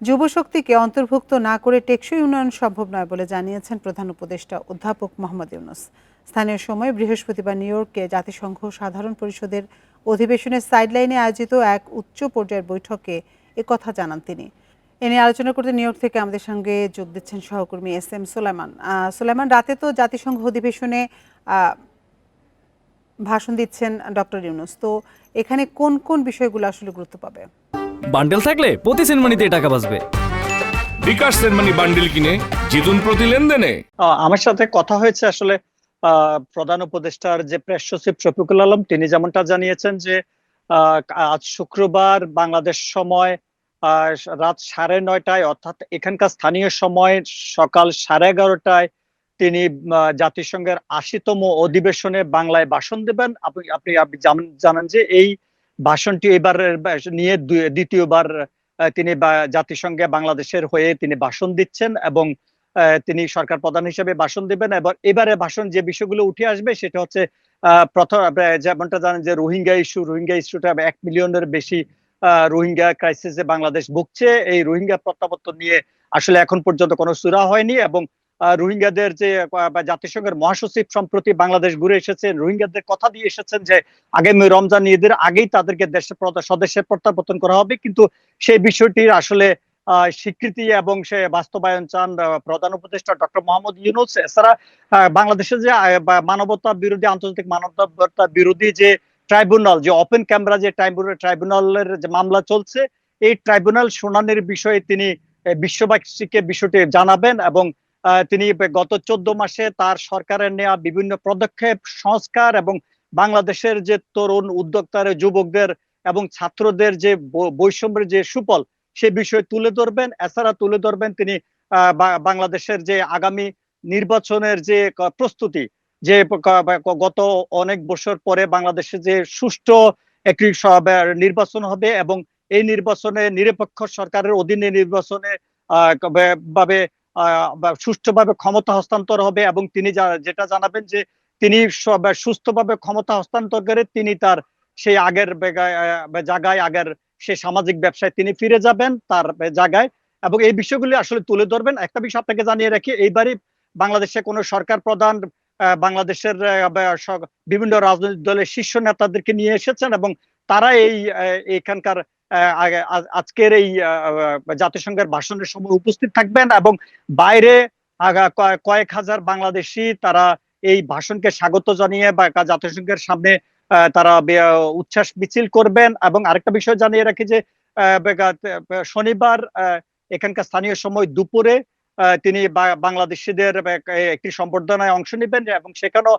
যুবশক্তিকে অন্তর্ভুক্ত না করে টেকসই উন্নয়ন সম্ভব নয় বলে জানিয়েছেন প্রধান উপদেষ্টা অধ্যাপক মোহাম্মদ ইউনূস। স্থানীয় সময় বৃহস্পতিবার নিউ ইয়র্কে জাতিসংঘ সাধারণ পরিষদের অধিবেশনের সাইডলাইনে আয়োজিত এক উচ্চ পর্যায়ের বৈঠকে একথা জানান তিনি। এ নিয়ে আলোচনা করতে নিউ ইয়র্ক থেকে আমাদের সঙ্গে যোগ দিচ্ছেন সহকর্মী এস এম সোলাইমান। সোলাইমান, রাতে তো জাতিসংঘ অধিবেশনে ভাষণ দিচ্ছেন ডক্টর ইউনূস, তো এখানে কোন কোন বিষয়গুলো আসলে গুরুত্ব পাবে? বান্ডেল থাকলে প্রতি সেনমানিতে টাকা বাঁচবে। বিকাশ সেনমানি বান্ডেল কিনে জিতুন প্রতি লেনদেনে। আমার সাথে কথা হয়েছে আসলে প্রধান উপদেষ্টার যে প্রেস সচিব শফিকুল আলম, তিনি যেমনটা জানিয়েছেন যে আজ শুক্রবার বাংলাদেশ সময় রাত 9:30 অর্থাৎ এখানকার স্থানীয় সময় সকাল 11:30 তিনি জাতিসংঘের 80তম অধিবেশনে বাংলায় ভাষণ দেবেন। আপনি জানেন যে এই ভাষণটি এবারের নিয়ে দ্বিতীয়বার তিনি জাতিসংঘে বাংলাদেশের হয়ে তিনি ভাষণ দিচ্ছেন এবং তিনি সরকার প্রধান হিসেবে ভাষণ দিবেন। এবং এবারে ভাষণ যে বিষয়গুলো উঠে আসবে সেটা হচ্ছে প্রথম যেমনটা জানেন যে রোহিঙ্গা ইস্যুটা 1 মিলিয়নের বেশি রোহিঙ্গা ক্রাইসিসে বাংলাদেশ ভুগছে। এই রোহিঙ্গা প্রত্যাবর্তন নিয়ে আসলে এখন পর্যন্ত কোনো সুরা হয়নি এবং রোহিঙ্গাদের যে জাতিসংঘের মহাসচিব সম্প্রতি বাংলাদেশ ঘুরে এসেছেন, রোহিঙ্গাদের কথা দিয়ে এসেছেন যে আগামী রমজান ঈদের আগেই তাদেরকে স্বদেশে প্রত্যাবর্তন করা হবে, কিন্তু সেই বিষয়টির আসলে স্বীকৃতি এবং সে বাস্তবায়ন চান প্রধান উপদেষ্টা ডক্টর মোহাম্মদ ইউনূস। এছাড়া বাংলাদেশে যে মানবতা বিরোধী, আন্তর্জাতিক মানবতা বিরোধী যে ট্রাইব্যুনাল, যে ওপেন ক্যামেরা যে ট্রাইব্যুনালের যে মামলা চলছে, এই ট্রাইব্যুনাল শুনানির বিষয়ে তিনি বিশ্ববাসীকে বিষয়টি জানাবেন এবং তিনি গত 14 মাসে তার সরকারের নেওয়া বিভিন্ন পদক্ষেপ, সংস্কার এবং বাংলাদেশের যে তরুণ উদ্যোক্তার, যুবকদের এবং ছাত্রদের যে বৈষম্যের যে সুফল সে বিষয়ে তুলে ধরবেন। এছাড়া তুলে ধরবেন তিনি বাংলাদেশের যে আগামী নির্বাচনের যে প্রস্তুতি, যে গত অনেক বছর পরে বাংলাদেশে যে সুষ্ঠু একটি নির্বাচন হবে এবং এই নির্বাচনে নিরপেক্ষ সরকারের অধীনে নির্বাচনে ভাবে সুষ্ঠুভাবে ক্ষমতা হস্তান্তর হবে এবং তিনি যেটা জানাবেন যে তিনি সুস্থভাবে ক্ষমতা হস্তান্তর করে তিনি তার সেই আগের জায়গায়, আগের সে সামাজিক ব্যবসায় তিনি ফিরে যাবেন তার জায়গায় এবং এই বিষয়গুলি আসলে তুলে ধরবেন। একটা বিষয় আপনাকে জানিয়ে রাখি, এইবারই বাংলাদেশে কোনো সরকার প্রধান বাংলাদেশের বিভিন্ন রাজনৈতিক দলের শীর্ষ নেতাদেরকে নিয়ে এসেছেন এবং তারা এখানকার আজকের এই জাতিসংঘের ভাষণের সময় উপস্থিত থাকবেন এবং বাইরে কয়েক হাজার বাংলাদেশি তারা এই ভাষণকে স্বাগত জানিয়ে বা জাতিসংঘের সামনে তারা উচ্ছ্বাস মিছিল করবেন। এবং আরেকটা বিষয় জানিয়ে রাখি যে শনিবার এখানকার স্থানীয় সময় দুপুরে তিনি বাংলাদেশিদের একটি সম্বর্ধনায় অংশ নেবেন এবং সেখানেও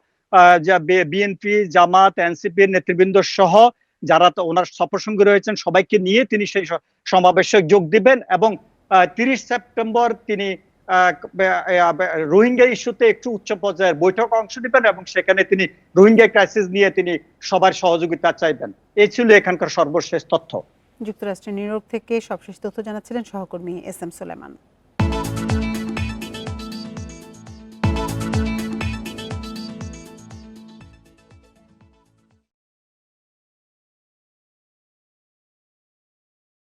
বিএনপি, জামাত, এনসিপির নেতৃবৃন্দ সহ যারা ওনার সফরসঙ্গী রয়েছেন সবাইকে নিয়ে তিনি সেই সমাবেশে যোগ দিবেন এবং 30 সেপ্টেম্বর তিনি রোহিঙ্গা ইস্যুতে একটু উচ্চ পর্যায়ের বৈঠক অংশ নেবেন এবং সেখানে তিনি রোহিঙ্গা ক্রাইসিস নিয়ে তিনি সবার সহযোগিতা চাইবেন। এই ছিল এখানকার সর্বশেষ তথ্য। যুক্তরাষ্ট্রের নিউ ইয়র্ক থেকে সবশেষ তথ্য জানাচ্ছিলেন সহকর্মী এস এম সোলাইমান।